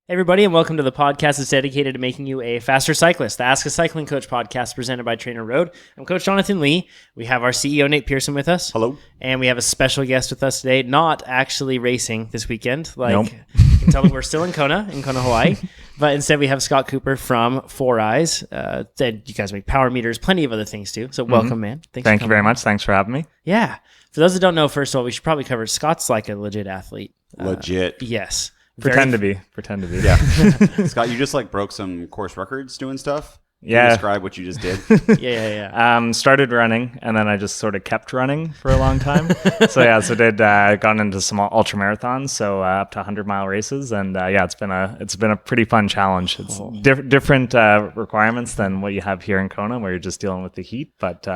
Hey everybody, and welcome to the podcast that's dedicated to making you a faster cyclist, the Ask a Cycling Coach podcast presented by TrainerRoad. I'm Coach Jonathan Lee. We have our CEO, Nate Pearson, with us. Hello. And we have a special guest with us today, not actually racing this weekend. Nope. You can tell that we're still in Kona, Hawaii. But instead, we have Scott Cooper from 4iiii's. You guys make power meters, plenty of other things too. So welcome, man. Thank you very much. Thanks for having me. Yeah. For those that don't know, first of all, we should probably cover Scott's like a legit athlete. Legit. Yes. Pretend to be. Yeah. Scott, you just broke some course records doing stuff? Can you describe what you just did? Yeah. Started running, and then I just sort of kept running for a long time. Gone into some ultra marathons, so up to 100-mile races, and it's been a pretty fun challenge. It's different requirements than what you have here in Kona, where you're just dealing with the heat. But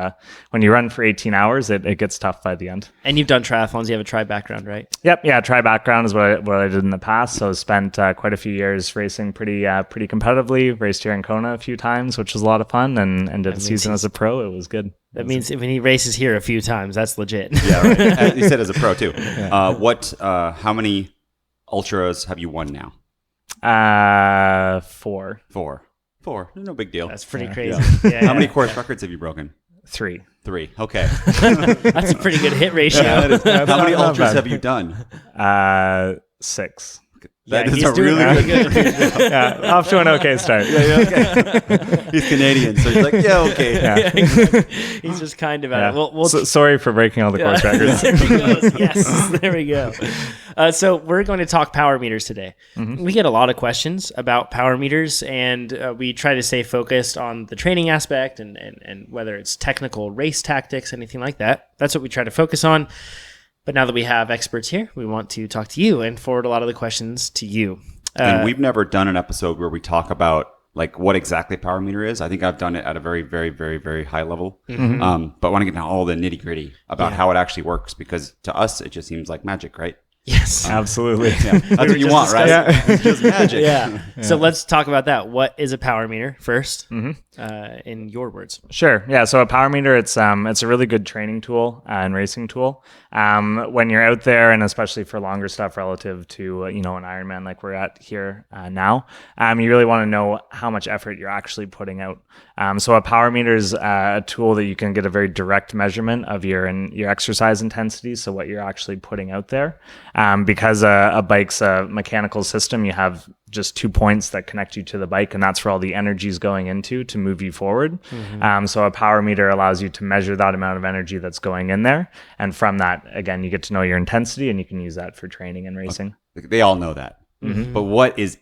when you run for 18 hours, it gets tough by the end. And you've done triathlons. You have a tri background, right? Yep. Yeah. Tri background is what I did in the past. So I spent quite a few years racing pretty competitively. Raced here in Kona a few times, which was a lot of fun, and did a season as a pro. It was good. That means when he races here a few times, that's legit. Yeah, right. You said as a pro too. Yeah. How many ultras have you won now? 4. No big deal. That's pretty crazy. Yeah. How many course records have you broken? 3. Okay. That's a pretty good hit ratio. Yeah, how many ultras have you done? 6. That is a really good. Off to an okay start. Okay. He's Canadian, so he's like, okay. Yeah. He's just kind about it. We'll sorry for breaking all the course records. There he goes. Yes, there we go. So we're going to talk power meters today. Mm-hmm. We get a lot of questions about power meters, and we try to stay focused on the training aspect and whether it's technical race tactics, anything like that. That's what we try to focus on. But now that we have experts here, we want to talk to you and forward a lot of the questions to you. And we've never done an episode where we talk about what exactly a power meter is. I think I've done it at a very, very, very, very high level. Mm-hmm. But I want to get into all the nitty gritty about how it actually works, because to us, it just seems like magic, right? Yes, absolutely. Yeah. That's what you want, right? Yeah. It's just magic. Yeah. So let's talk about that. What is a power meter first, in your words? Sure. Yeah. So a power meter, it's a really good training tool and racing tool. When you're out there, and especially for longer stuff relative to an Ironman like we're at here now, you really want to know how much effort you're actually putting out. So a power meter is a tool that you can get a very direct measurement of your exercise intensity. So what you're actually putting out there. Because a bike's a mechanical system, you have just 2 points that connect you to the bike, and that's where all the energy is going into to move you forward. Mm-hmm. So a power meter allows you to measure that amount of energy that's going in there. And from that, again, you get to know your intensity, and you can use that for training and racing. They all know that. Mm-hmm. But what is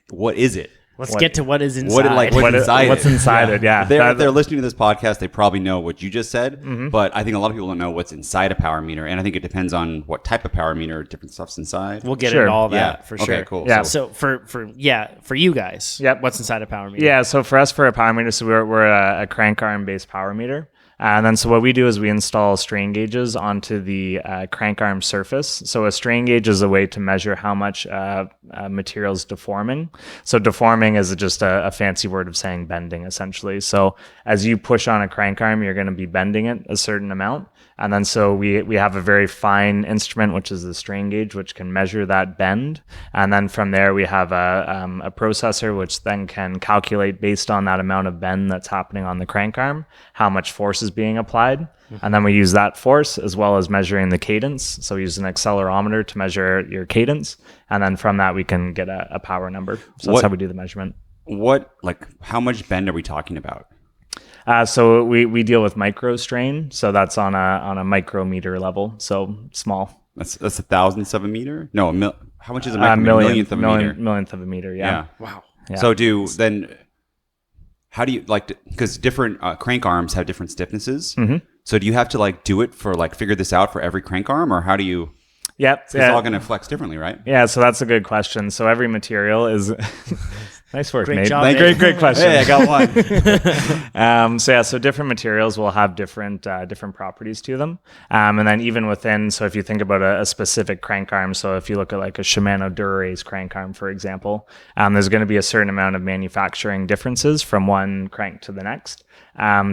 it? Let's get to what is inside. What's inside it, yeah. If they're listening to this podcast, they probably know what you just said, but I think a lot of people don't know what's inside a power meter, and I think it depends on what type of power meter, different stuff's inside. We'll get into all that for sure. Okay, cool. Yeah. So for you guys, what's inside a power meter? Yeah, so for us, for a power meter, so we're a crank arm based power meter. And then so what we do is we install strain gauges onto the crank arm surface. So a strain gauge is a way to measure how much material is deforming. So deforming is just a fancy word of saying bending, essentially. So as you push on a crank arm, you're going to be bending it a certain amount. And then so we have a very fine instrument, which is the strain gauge, which can measure that bend. And then from there, we have a processor, which then can calculate based on that amount of bend that's happening on the crank arm, how much force is being applied. Mm-hmm. And then we use that force as well as measuring the cadence. So we use an accelerometer to measure your cadence. And then from that, we can get a power number. So that's how we do the measurement. How much bend are we talking about? So we deal with micro strain. So that's on a micrometer level. So small. That's a thousandth of a meter? No, how much is a micrometer? Millionth of a meter. Millionth of a meter, yeah. Wow. Yeah. So how do you because different crank arms have different stiffnesses. Mm-hmm. So do you have to do it for figure this out for every crank arm, or how do you? Yep. It's all going to flex differently, right? Yeah. So that's a good question. So every material is Nice work, Great Nate. job, Nate. Great question. Hey, I got one. So different materials will have different properties to them, and then even within. So if you think about a specific crank arm, so if you look at like a Shimano Dura-Ace crank arm, for example, there's going to be a certain amount of manufacturing differences from one crank to the next.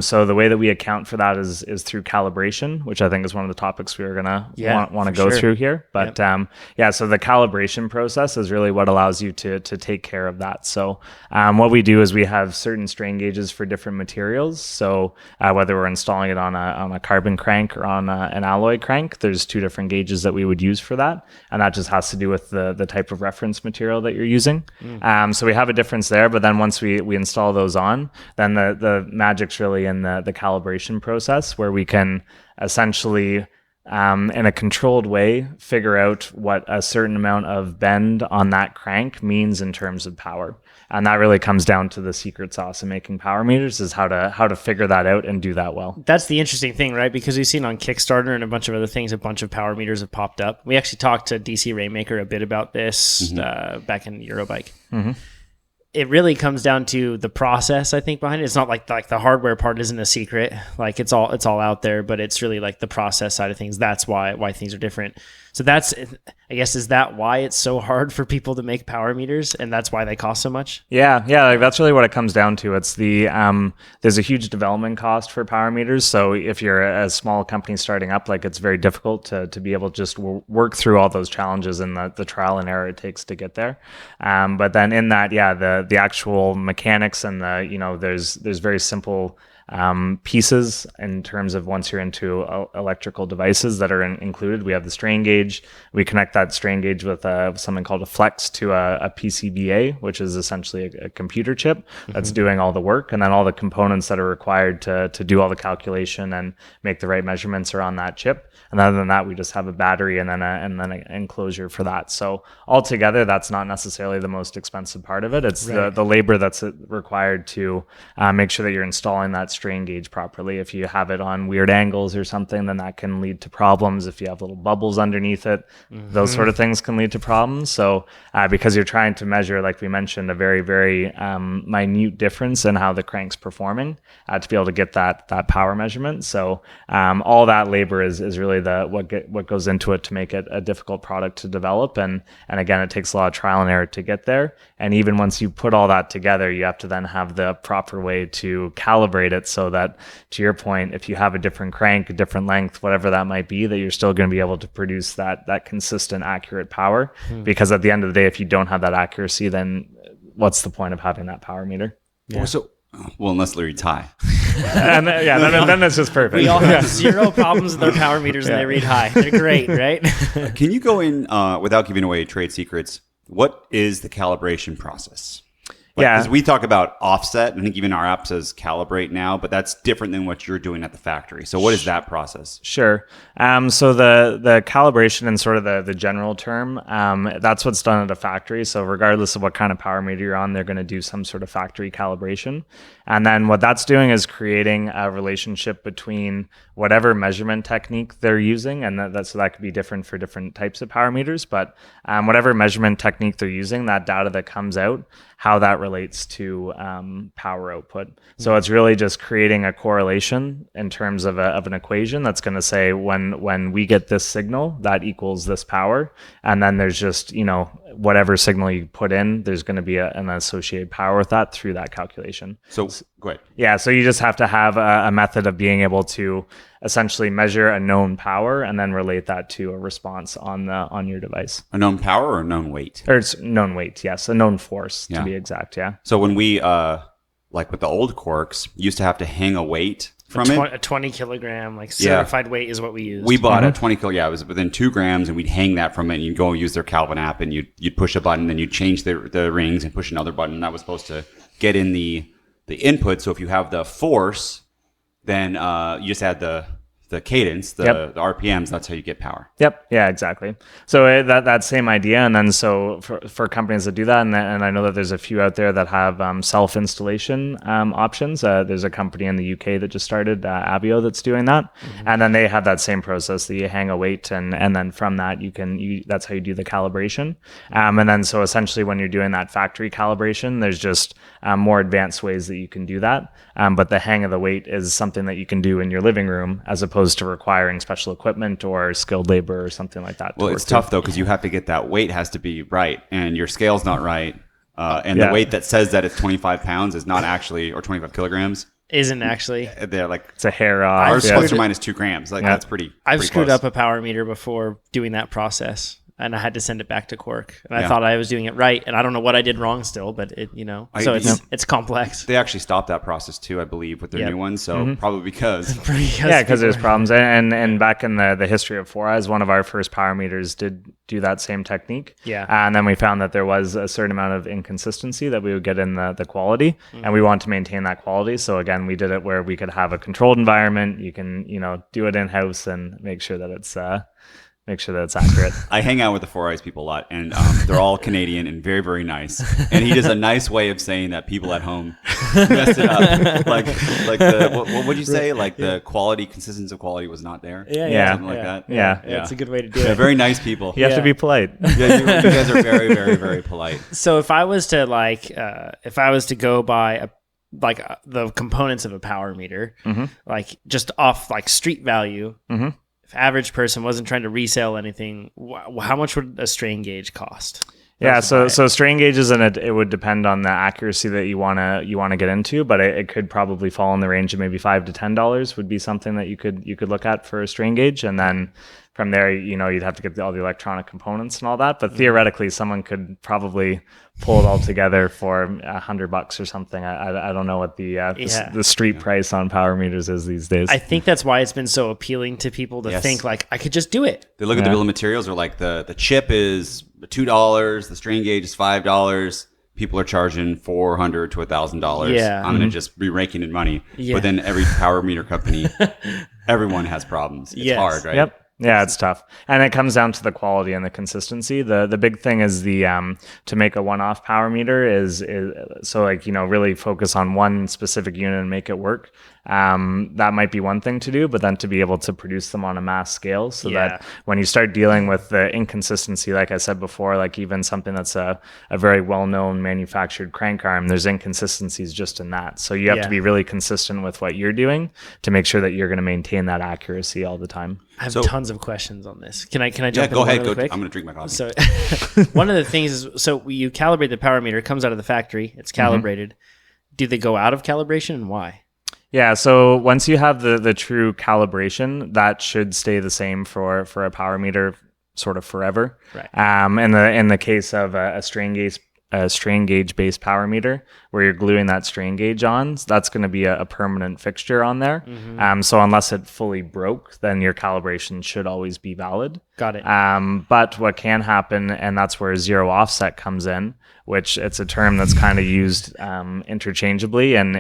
So the way that we account for that is through calibration, which I think is one of the topics we were gonna want to go through here. But so the calibration process is really what allows you to take care of that. So what we do is we have certain strain gauges for different materials. So whether we're installing it on a carbon crank or on an alloy crank, there's two different gauges that we would use for that, and that just has to do with the type of reference material that you're using. So we have a difference there, but then once we install those on, then the magic's really in the calibration process, where we can essentially in a controlled way figure out what a certain amount of bend on that crank means in terms of power. And that really comes down to the secret sauce of making power meters, is how to figure that out and do that well. That's the interesting thing, right? Because we've seen on Kickstarter and a bunch of other things, a bunch of power meters have popped up. We actually talked to DC Rainmaker a bit about this back in Eurobike. It really comes down to the process, I think, behind it. It's not like the hardware part isn't a secret. Like it's all out there, but it's really like the process side of things. That's why things are different. So that's, I guess, is that why it's so hard for people to make power meters, and that's why they cost so much? Yeah, like that's really what it comes down to. It's the there's a huge development cost for power meters. So if you're a small company starting up, like it's very difficult to be able to just work through all those challenges and the trial and error it takes to get there. But then in that, the actual mechanics and there's very simple pieces in terms of once you're into electrical devices that are included. We have the strain gauge. We connect that strain gauge with something called a flex to a PCBA, which is essentially a computer chip that's doing all the work, and then all the components that are required to do all the calculation and make the right measurements are on that chip. And other than that, we just have a battery and then an enclosure for that. So altogether, that's not necessarily the most expensive part of it. It's the labor that's required to make sure that you're installing that strain gauge properly. If you have it on weird angles or something, then that can lead to problems. If you have little bubbles underneath it, those sort of things can lead to problems. So because you're trying to measure, like we mentioned, a very, very minute difference in how the crank's performing to be able to get that power measurement. So all that labor is really what goes into it to make it a difficult product to develop. And again, it takes a lot of trial and error to get there. And even once you put all that together, you have to then have the proper way to calibrate it, so that, to your point, if you have a different crank, a different length, whatever that might be, that you're still going to be able to produce that consistent, accurate power. Because at the end of the day, if you don't have that accuracy, then what's the point of having that power meter? Yeah. Well, unless they read high. And then it's just perfect. We all have zero problems with our power meters and they read high. They're great, right? Can you go in, without giving away trade secrets, what is the calibration process? Because we talk about offset. I think even our app says calibrate now, but that's different than what you're doing at the factory. So what is that process? Sure. So the calibration and sort of the general term, that's what's done at a factory. So regardless of what kind of power meter you're on, they're going to do some sort of factory calibration. And then what that's doing is creating a relationship between whatever measurement technique they're using, and so that could be different for different types of power meters, but whatever measurement technique they're using, that data that comes out, how that relates to power output. So it's really just creating a correlation in terms of an equation that's going to say when we get this signal, that equals this power. And then there's just, whatever signal you put in, there's going to be an associated power with that through that calculation. So go ahead. Yeah, so you just have to have a method of being able to essentially measure a known power and then relate that to a response on your device. A known power or a known weight? Or it's known weight, yes. A known force, to be exact, yeah. So when we, like with the old Quarks, used to have to hang a weight from a 20 kilogram, certified weight is what we used. We bought a 20 kilo, it was within 2 grams, and we'd hang that from it, and you'd go use their Calvin app, and you'd push a button, then you'd change the rings and push another button, and that was supposed to get in the input. So if you have the force, then you just add the the cadence, the RPMs, that's how you get power. Yep. Yeah, exactly. So that same idea. And then so for companies that do that, and I know that there's a few out there that have self-installation options. There's a company in the UK that just started, Abio, that's doing that. And then they have that same process that you hang a weight and then from that that's how you do the calibration. And then so essentially when you're doing that factory calibration, there's just more advanced ways that you can do that. But the hang of the weight is something that you can do in your living room as opposed to requiring special equipment or skilled labor or something like that. Well, it's tough though, because you have to get that weight has to be right, and your scale's not right. And the weight that says that it's 25 pounds is not actually, or 25 kilograms. Isn't actually. They're like, it's a hair off. Ours plus or minus 2 grams. Like that's pretty. I've pretty screwed close. up a power meter before doing that process. And I had to send it back to Cork. And I thought I was doing it right. And I don't know what I did wrong still, but it's complex. They actually stopped that process too, I believe, with their new ones. So probably because. Because there's problems. And back in the history of 4iiii's, one of our first power meters did do that same technique. Yeah. And then we found that there was a certain amount of inconsistency that we would get in the quality. And we want to maintain that quality. So again, we did it where we could have a controlled environment. You can, do it in-house and make sure that it's accurate. I hang out with the 4iiii's people a lot, and they're all Canadian and very, very nice. And he does a nice way of saying that people at home messed it up. Like what would you say? Like the consistency of quality was not there. Something like that. Yeah, it's a good way to do it. Very nice people. You have to be polite. Yeah, you guys are very, very, very polite. So if I was to go by the components of a power meter, like just off like street value. If average person wasn't trying to resell anything, how much would a strain gauge cost? Yeah, so strain gauges, and it would depend on the accuracy that you wanna get into, but it could probably fall in the range of maybe $5 to $10 would be something that you could look at for a strain gauge, and then from there, you'd have to get all the electronic components and all that. But theoretically, someone could probably pull it all together for $100 or something. I don't know what the street price on power meters is these days. I think that's why it's been so appealing to people to think like I could just do it. They look at the bill of materials, or like the chip is $2, the strain gauge is $5. People are charging $400 to $1,000. Yeah. I'm gonna just be raking in money. Yeah. But then every power meter company, everyone has problems. It's hard, right? Yep. Yeah, it's tough. And it comes down to the quality and the consistency. The big thing is to make a one-off power meter is so really focus on one specific unit and make it work. That might be one thing to do, but then to be able to produce them on a mass scale so that when you start dealing with the inconsistency, like I said before, like even something that's a very well-known manufactured crank arm, there's inconsistencies just in that. So you have to be really consistent with what you're doing to make sure that you're going to maintain that accuracy all the time. I have tons of questions on this. Can I jump in? Go ahead. Really quick? I'm going to drink my coffee. So one of the things is, you calibrate the power meter, it comes out of the factory, it's calibrated. Do they go out of calibration, and why? Yeah, so once you have the true calibration, that should stay the same for a power meter sort of forever. Right. In the case of a strain gauge based power meter where you're gluing that strain gauge on, that's going to be a permanent fixture on there. So unless it fully broke, then your calibration should always be valid. Got it. But what can happen, and that's where zero offset comes in, which it's a term that's kind of used interchangeably in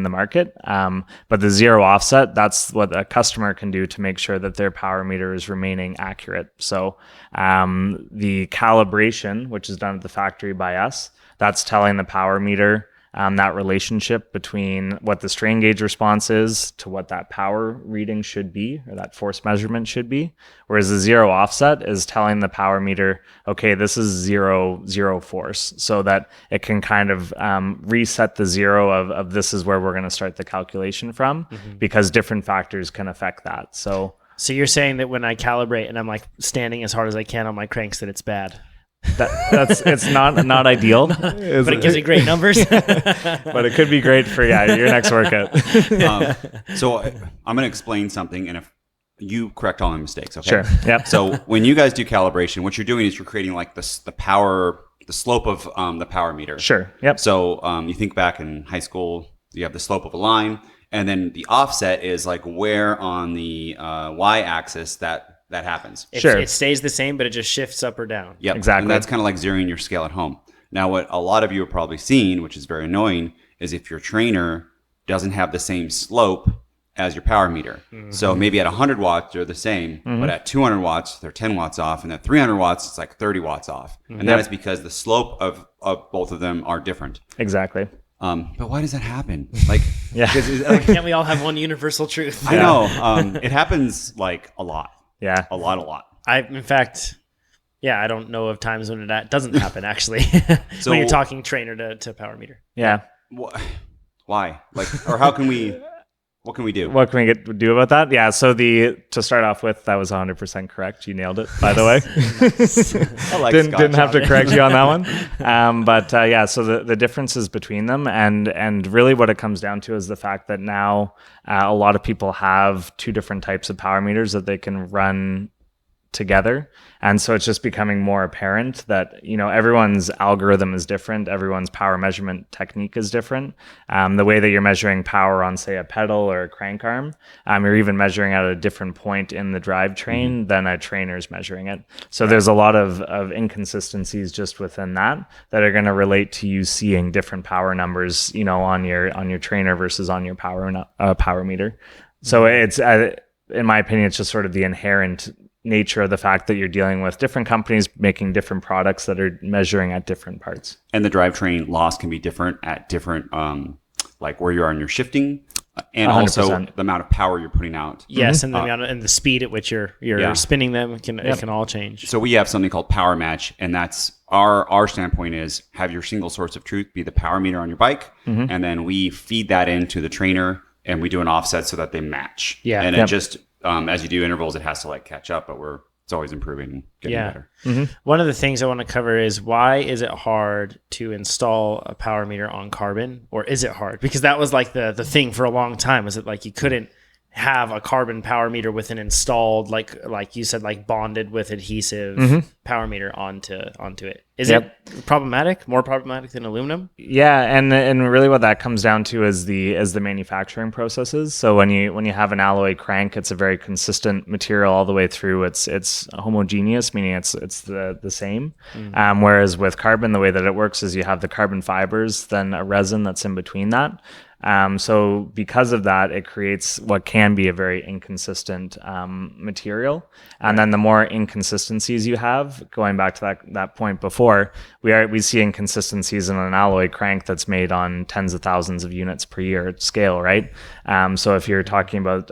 the market. But the zero offset, that's what a customer can do to make sure that their power meter is remaining accurate. So the calibration, which is done at the factory by us, that's telling the power meter that relationship between what the strain gauge response is to what that power reading should be, or that force measurement should be. Whereas the zero offset is telling the power meter, okay, this is zero force, so that it can kind of reset the zero of this is where we're going to start the calculation from, because different factors can affect that. So you're saying that when I calibrate and I'm like standing as hard as I can on my cranks, that it's bad? It's not ideal, but it gives you great numbers. But it could be great for your next workout. So I'm going to explain something, and if you correct all my mistakes, okay? Sure. Yep. So when you guys do calibration, what you're doing is you're creating like the slope of the power meter. Sure. Yep. So you think back in high school, you have the slope of a line, and then the offset is like where on the y-axis that happens. Sure. It stays the same, but it just shifts up or down. Yep. Exactly. And that's kind of like zeroing your scale at home. Now, what a lot of you have probably seen, which is very annoying, is if your trainer doesn't have the same slope as your power meter. So maybe at 100 watts, they're the same, but at 200 watts, they're 10 watts off. And at 300 watts, it's like 30 watts off. And that is because the slope of both of them are different. Exactly. But why does that happen? Like, Yeah. Can't we all have one universal truth? I know. It happens like a lot. Yeah. A lot. In fact, I don't know of times when that doesn't happen, actually. So, when you're talking trainer to power meter. Yeah. Why? Like, or how can we... What can we do? What can we do about that? Yeah, so to start off with, that was 100% correct. You nailed it, by the way. I like didn't have to correct you on that one. But so the differences between them and really what it comes down to is the fact that now a lot of people have two different types of power meters that they can run together. And so it's just becoming more apparent that, everyone's algorithm is different. Everyone's power measurement technique is different. The way that you're measuring power on, say, a pedal or a crank arm, you're even measuring at a different point in the drivetrain than a trainer's measuring it. So there's a lot of inconsistencies just within that are going to relate to you seeing different power numbers, on your trainer versus on your power meter. So it's, in my opinion, it's just sort of the inherent nature of the fact that you're dealing with different companies making different products that are measuring at different parts. And the drivetrain loss can be different at different, like where you are in your shifting, and 100%. also the amount of power you're putting out. Yes, and the amount and the speed at which you're spinning them it can all change. So we have something called power match, and that's our standpoint is have your single source of truth be the power meter on your bike, and then we feed that into the trainer, and we do an offset so that they match. Yeah, and it just as you do intervals, it has to like catch up, but it's always improving and getting better. One of the things I want to cover is why is it hard to install a power meter on carbon, or is it hard? Because that was like the thing for a long time. Was it like you couldn't have a carbon power meter with an installed, like you said, like bonded with adhesive power meter onto it? Is it problematic? More problematic than aluminum? Yeah, and really what that comes down to is the manufacturing processes. So when you have an alloy crank, it's a very consistent material all the way through. It's homogeneous, meaning it's the same. Whereas with carbon, the way that it works is you have the carbon fibers, then a resin that's in between that. So because of that, it creates what can be a very inconsistent material. And then the more inconsistencies you have, going back to that point before, we see inconsistencies in an alloy crank that's made on tens of thousands of units per year at scale, right? So if you're talking about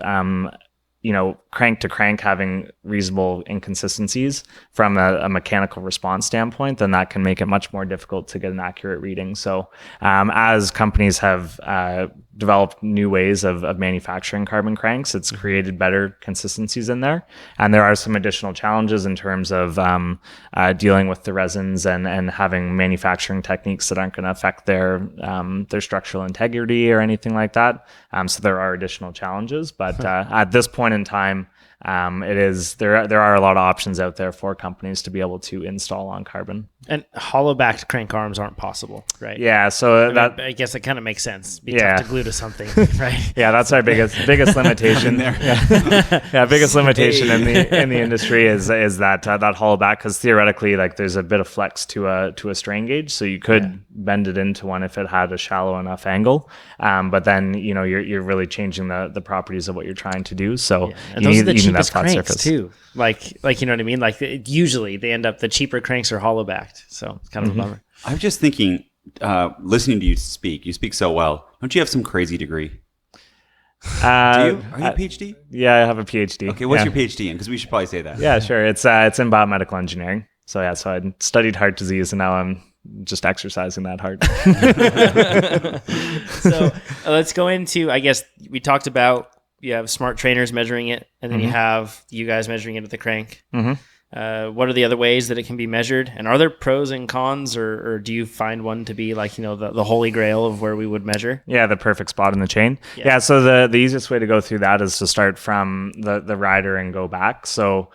crank to crank having reasonable inconsistencies from a mechanical response standpoint, then that can make it much more difficult to get an accurate reading. So as companies have developed new ways of manufacturing carbon cranks, it's created better consistencies in there. And there are some additional challenges in terms of dealing with the resins and having manufacturing techniques that aren't going to affect their structural integrity or anything like that. So there are additional challenges, but at this point in time, there are a lot of options out there for companies to be able to install on carbon. And hollow backed crank arms aren't possible, right? Yeah, so I guess it kind of makes sense. Be tough to glue to something, right? Yeah, that's our biggest limitation there. Biggest limitation in the industry is that hollow back, because theoretically, like there's a bit of flex to a strain gauge, so you could bend it into one if it had a shallow enough angle. But then you're really changing the properties of what you're trying to do. So and those are the cheapest cranks too. Like you know what I mean? Like usually they end up the cheaper cranks are hollow backed. So it's kind of a bummer. I'm just thinking, listening to you speak, you speak so well. Don't you have some crazy degree? Do you? Are you a PhD? Yeah, I have a PhD. Okay, what's your PhD in? Because we should probably say that. Yeah, sure. It's in biomedical engineering. So I studied heart disease, and now I'm just exercising that heart. So let's go into, I guess we talked about, you have smart trainers measuring it, and then you have you guys measuring it at the crank. What are the other ways that it can be measured? And are there pros and cons, or do you find one to be like, the holy grail of where we would measure? Yeah, the perfect spot in the chain. Yeah, so the easiest way to go through that is to start from the rider and go back. So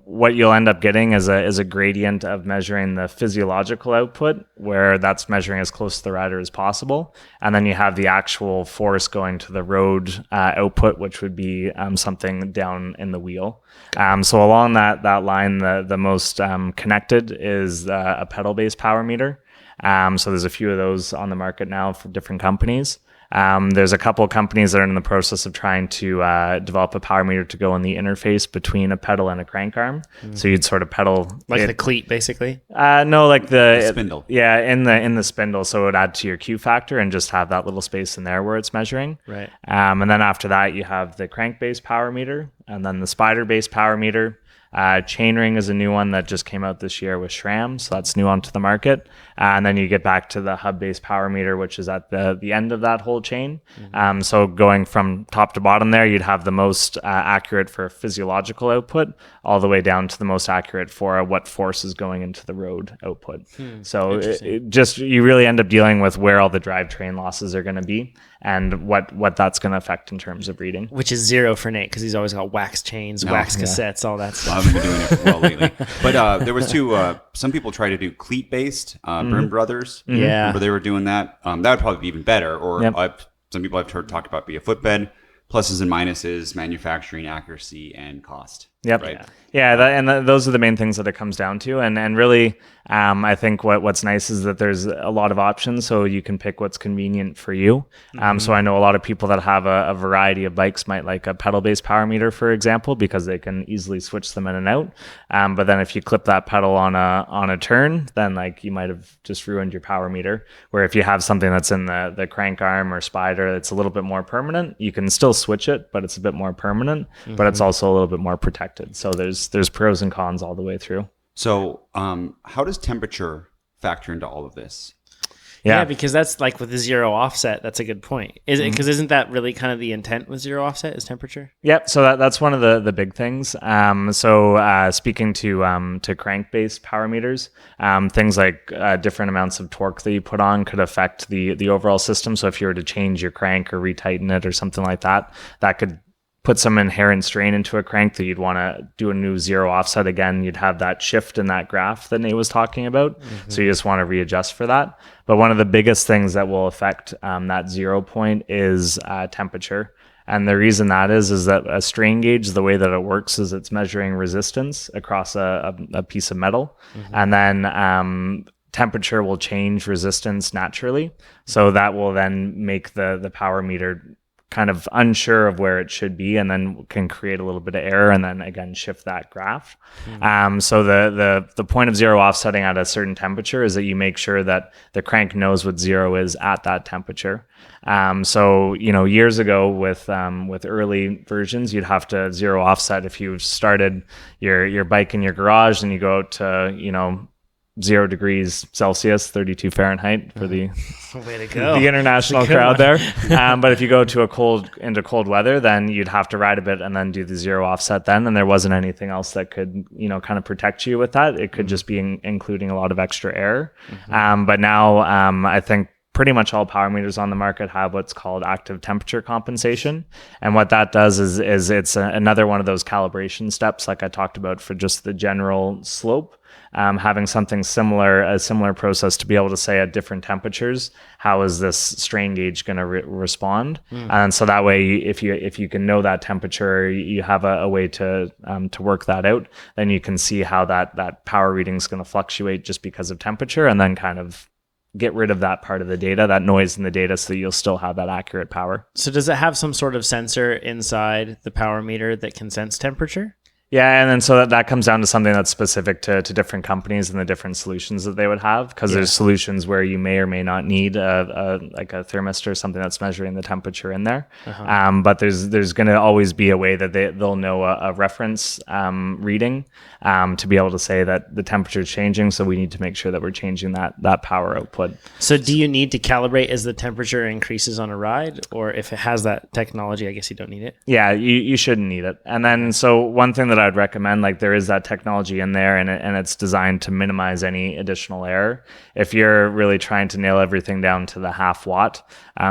what you'll end up getting is a gradient of measuring the physiological output, where that's measuring as close to the rider as possible. And then you have the actual force going to the road output, which would be something down in the wheel. So along that line, the most connected is a pedal-based power meter. So there's a few of those on the market now for different companies. There's a couple of companies that are in the process of trying to develop a power meter to go in the interface between a pedal and a crank arm. So you'd sort of pedal the cleat, basically. No, like the spindle. Yeah, in the spindle. So it would add to your Q factor and just have that little space in there where it's measuring. Right. And then after that, you have the crank-based power meter, and then the spider-based power meter. Chainring is a new one that just came out this year with SRAM, so that's new onto the market. And then you get back to the hub-based power meter, which is at the end of that whole chain. So going from top to bottom there, you'd have the most accurate for physiological output, all the way down to the most accurate for what force is going into the road output. So you really end up dealing with where all the drivetrain losses are going to be and what that's going to affect in terms of reading. Which is zero for Nate, because he's always got wax chains, wax cassettes, all that stuff. I haven't been doing it well lately. But there was some people try to do cleat-based, Brim Brothers. Yeah. Remember they were doing that? That would probably be even better. Or some people I've heard talk about be a footbed. Pluses and minuses, manufacturing accuracy, and cost. Yep. Right? Those are the main things that it comes down to. And really, I think what's nice is that there's a lot of options, so you can pick what's convenient for you. So I know a lot of people that have a variety of bikes might like a pedal-based power meter, for example, because they can easily switch them in and out. But then if you clip that pedal on a turn, then like you might have just ruined your power meter. Where if you have something that's in the crank arm or spider that's a little bit more permanent, you can still switch it, but it's a bit more permanent, but it's also a little bit more protected. So there's pros and cons all the way through. So how does temperature factor into all of this? Yeah, because that's like with the zero offset. That's a good point. Is it because isn't that really kind of the intent with zero offset is temperature? Yep. So that's one of the big things. Speaking to crank-based power meters, things like different amounts of torque that you put on could affect the overall system. So if you were to change your crank or retighten it or something like that, that could put some inherent strain into a crank that you'd want to do a new zero offset again. You'd have that shift in that graph that Nate was talking about. So you just want to readjust for that. But one of the biggest things that will affect that 0 point is temperature. And the reason that is that a strain gauge, the way that it works is it's measuring resistance across a piece of metal. And then temperature will change resistance naturally. So that will then make the power meter kind of unsure of where it should be, and then can create a little bit of error, and then again shift that graph. So the point of zero offsetting at a certain temperature is that you make sure that the crank knows what zero is at that temperature. So years ago with early versions, you'd have to zero offset if you started your bike in your garage and you go out to 0 degrees Celsius, 32 Fahrenheit for the way to go. The international crowd there. But if you go to into cold weather, then you'd have to ride a bit and then do the zero offset then. And there wasn't anything else that could, kind of protect you with that. It could just be including a lot of extra error. But now I think pretty much all power meters on the market have what's called active temperature compensation. And what that does is it's another one of those calibration steps, like I talked about for just the general slope. Having something a similar process to be able to say at different temperatures, how is this strain gauge going to respond? And so that way, if you can know that temperature, you have a way to work that out, then you can see how that power reading is going to fluctuate just because of temperature, and then kind of get rid of that part of the data, that noise in the data, so you'll still have that accurate power. So does it have some sort of sensor inside the power meter that can sense temperature? Yeah, and then so that comes down to something that's specific to different companies and the different solutions that they would have, because there's solutions where you may or may not need like a thermistor or something that's measuring the temperature in there. But there's going to always be a way that they'll know a reference reading to be able to say that the temperature is changing, so we need to make sure that we're changing that power output. So do you need to calibrate as the temperature increases on a ride, or if it has that technology, I guess you don't need it? Yeah, you shouldn't need it. And then so one thing that I'd recommend, like there is that technology in there, and it's designed to minimize any additional error. If you're really trying to nail everything down to the half watt,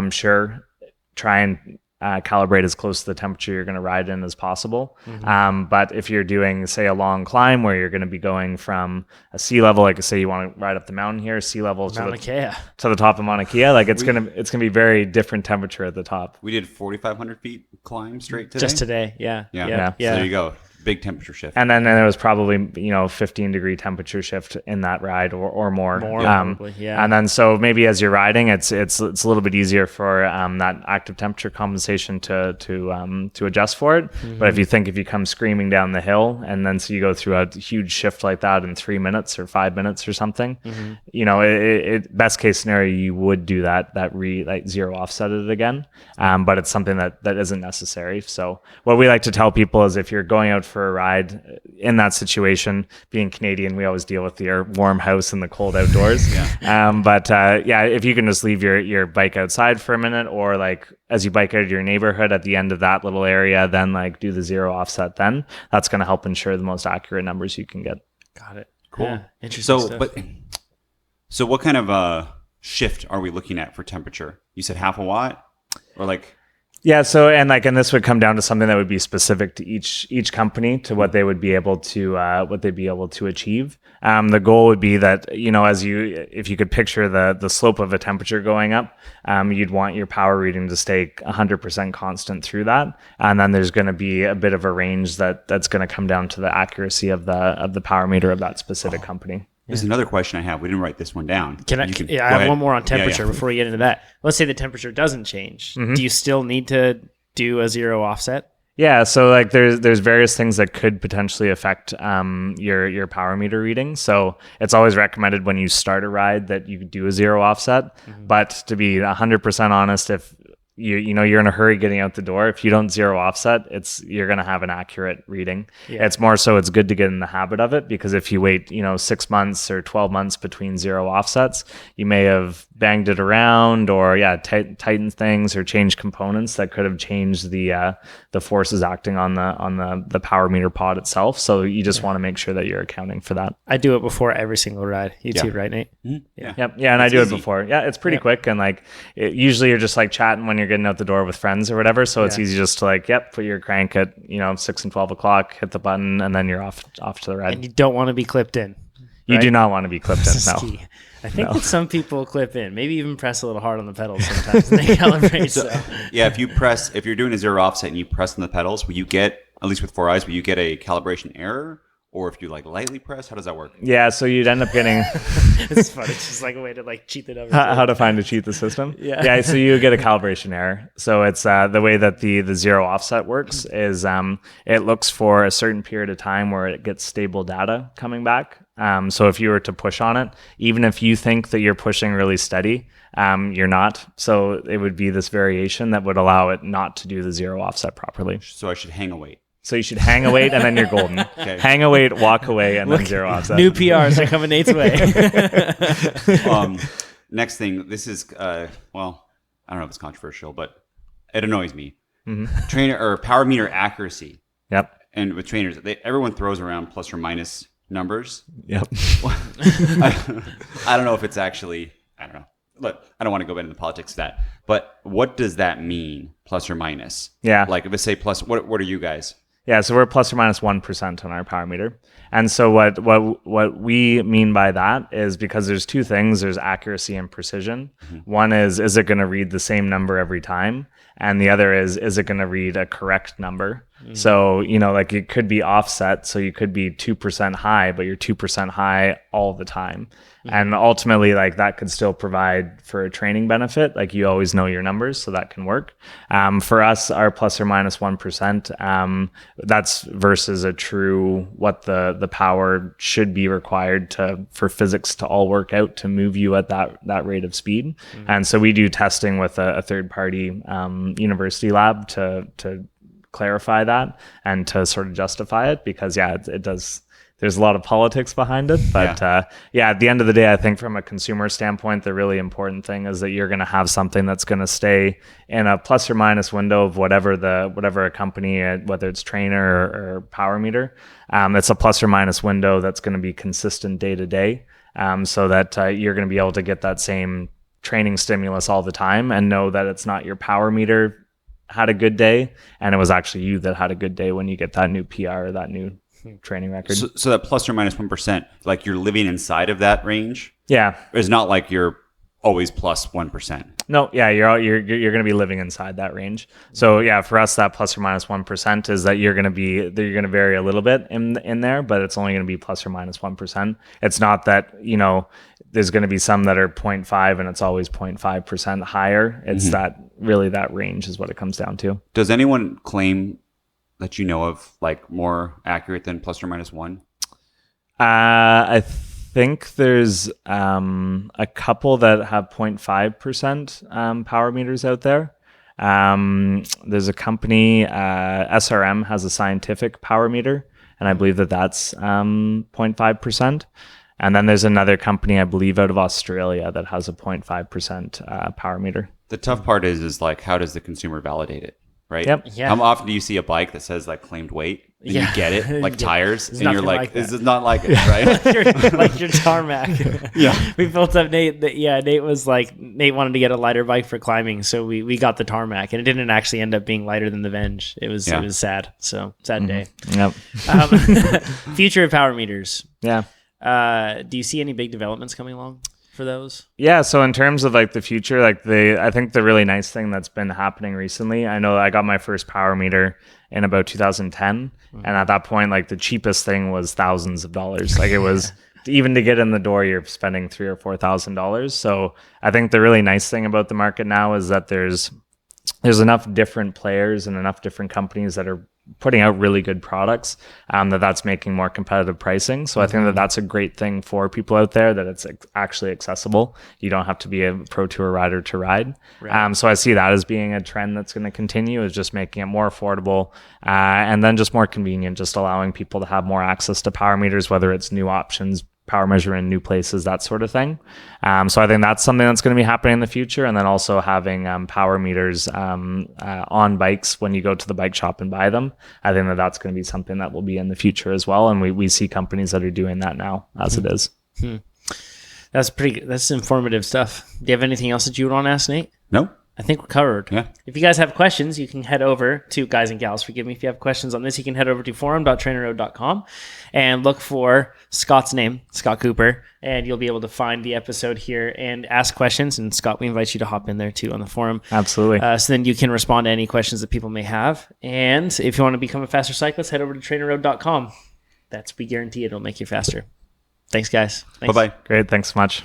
sure, try and calibrate as close to the temperature you're going to ride in as possible. But if you're doing, say, a long climb where you're going to be going from a sea level, like say you want to ride up the mountain here, sea level to the top of Mauna Kea, like it's gonna be very different temperature at the top. We did 4,500 feet climb straight today. Just today, yeah. So there you go. big temperature shift. And then there was probably 15-degree temperature shift in that ride or more. Probably, yeah. And then so maybe as you're riding, it's a little bit easier for that active temperature compensation to adjust for it. Mm-hmm. But if you come screaming down the hill and then so you go through a huge shift like that in 3 minutes or 5 minutes or something, mm-hmm. Best case scenario you would do that zero offset it again. But it's something that isn't necessary. So what we like to tell people is if you're going out for a ride in that situation, being Canadian, we always deal with the warm house and the cold outdoors. If you can just leave your bike outside for a minute, or like as you bike out of your neighborhood at the end of that little area, then like do the zero offset, then that's going to help ensure the most accurate numbers you can get. Got it. Cool. Yeah, interesting stuff. So what kind of shift are we looking at for temperature? You said half a watt or like... Yeah. So, and this would come down to something that would be specific to each company, to what they would be able to achieve. The goal would be that, if you could picture the slope of a temperature going up, you'd want your power reading to stay 100% constant through that. And then there's going to be a bit of a range that's going to come down to the accuracy of the power meter of that specific company. There's another question I have. We didn't write this one down. I have one more on temperature before we get into that. Let's say the temperature doesn't change. Mm-hmm. Do you still need to do a zero offset? Yeah, so like there's various things that could potentially affect your power meter reading. So it's always recommended when you start a ride that you do a zero offset. Mm-hmm. But to be 100% honest, if you're in a hurry getting out the door, if you don't zero offset, you're going to have an accurate reading. Yeah. It's more so it's good to get in the habit of it, because if you wait 6 months or 12 months between zero offsets, you may have banged it around or tightened things or changed components that could have changed the forces acting on the power meter pod itself. So you just want to make sure that you're accounting for that. I do it before every single ride. You too, right, Nate? Mm-hmm. Yeah, and I do it before. Yeah, it's pretty quick, and usually you're just chatting when you're getting out the door with friends or whatever. So it's easy just to put your crank at 6 and 12 o'clock, hit the button, and then you're off to the ride. And you don't want to be clipped in. You do not want to be clipped in. No. Key. I think that some people clip in, maybe even press a little hard on the pedals sometimes and they calibrate. So. Yeah, if you're doing a zero offset and you press on the pedals, will you get, at least with 4iiii's, will you get a calibration error? Or if you lightly press, how does that work? Yeah, so you'd end up getting... It's funny. It's just like a way to cheat it over. How to find to cheat the system? Yeah, so you get a calibration error. So it's the way that the zero offset works is it looks for a certain period of time where it gets stable data coming back. So if you were to push on it, even if you think that you're pushing really steady, you're not. So it would be this variation that would allow it not to do the zero offset properly. So I should hang a weight. So you should hang a weight and then you're golden. Okay. Hang a weight, walk away, and then zero offset. New PRs are coming Nate's way. Next thing, this is, I don't know if it's controversial, but it annoys me. Mm-hmm. Trainer or power meter accuracy. Yep. And with trainers, everyone throws around plus or minus numbers. Yep. I don't know if it's actually, I don't know. Look, I don't want to go into the politics of that, but what does that mean, plus or minus? Yeah. Like if I say plus, what are you guys? Yeah, so we're plus or minus 1% on our power meter. And so what we mean by that is, because there's two things, there's accuracy and precision. Mm-hmm. One is it going to read the same number every time? And the other is it going to read a correct number? Mm-hmm. So, it could be offset. So you could be 2% high, but you're 2% high all the time. Mm-hmm. And ultimately, that could still provide for a training benefit. You always know your numbers, so that can work. For us, our plus or minus 1%, that's versus a true what the power should be required for physics to all work out to move you at that rate of speed. Mm-hmm. And so we do testing with a third party university lab to clarify that and to sort of justify it, because it does. There's a lot of politics behind it, but at the end of the day, I think from a consumer standpoint, the really important thing is that you're going to have something that's going to stay in a plus or minus window of whatever a company, whether it's trainer or power meter, it's a plus or minus window that's going to be consistent day to day, so that you're going to be able to get that same training stimulus all the time and know that it's not your power meter had a good day and it was actually you that had a good day when you get that new PR or that new training record. So that plus or minus 1%, you're living inside of that range? Yeah. It's not like you're always plus 1%. No, yeah, you're going to be living inside that range. So yeah, for us, that plus or minus 1% is that you're going to vary a little bit in there, but it's only going to be plus or minus 1%. It's not that, there's going to be some that are 0.5 and it's always 0.5% higher. It's that range is what it comes down to. Does anyone claim that you know of like more accurate than plus or minus 1? I think there's a couple that have 0.5% power meters out there. There's a company, SRM has a scientific power meter, and I believe that's 0.5%. And then there's another company, I believe, out of Australia that has a 0.5% power meter. The tough part is like, how does the consumer validate it, right? Yep. Yeah. How often do you see a bike that says like claimed weight? And you get it, like tires, There's and you're nothing like, like this is not like it, right? like your tarmac. Yeah. We built up Nate. Nate was like, Nate wanted to get a lighter bike for climbing, so we got the tarmac, and it didn't actually end up being lighter than the Venge. It was sad. So sad day. Yep. Future of power meters. Yeah. Do you see any big developments coming along for those? Yeah, so in terms of like the future, I think the really nice thing that's been happening recently, I know I got my first power meter in about 2010, and at that point, like the cheapest thing was thousands of dollars. Like it was even to get in the door, you're spending $3,000 or $4,000. So I think the really nice thing about the market now is that there's enough different players and enough different companies that are putting out really good products that's making more competitive pricing. So I think that's a great thing for people out there, that it's actually accessible. You don't have to be a pro tour rider to ride. Right. So I see that as being a trend that's going to continue, is just making it more affordable and then just more convenient, just allowing people to have more access to power meters, whether it's new options, power measure in new places, that sort of thing. So I think that's something that's going to be happening in the future. And then also having power meters on bikes when you go to the bike shop and buy them. I think that's going to be something that will be in the future as well. And we see companies that are doing that now as it is. That's informative stuff. Do you have anything else that you would want to ask, Nate? No. I think we're covered. Yeah. If you guys have questions, you can head over to, guys and gals, forgive me if you have questions on this, you can head over to forum.trainerroad.com and look for Scott's name, Scott Cooper, and you'll be able to find the episode here and ask questions. And Scott, we invite you to hop in there too on the forum. Absolutely. So then you can respond to any questions that people may have. And if you want to become a faster cyclist, head over to trainerroad.com. We guarantee it'll make you faster. Thanks, guys. Thanks. Bye-bye. Great. Thanks so much.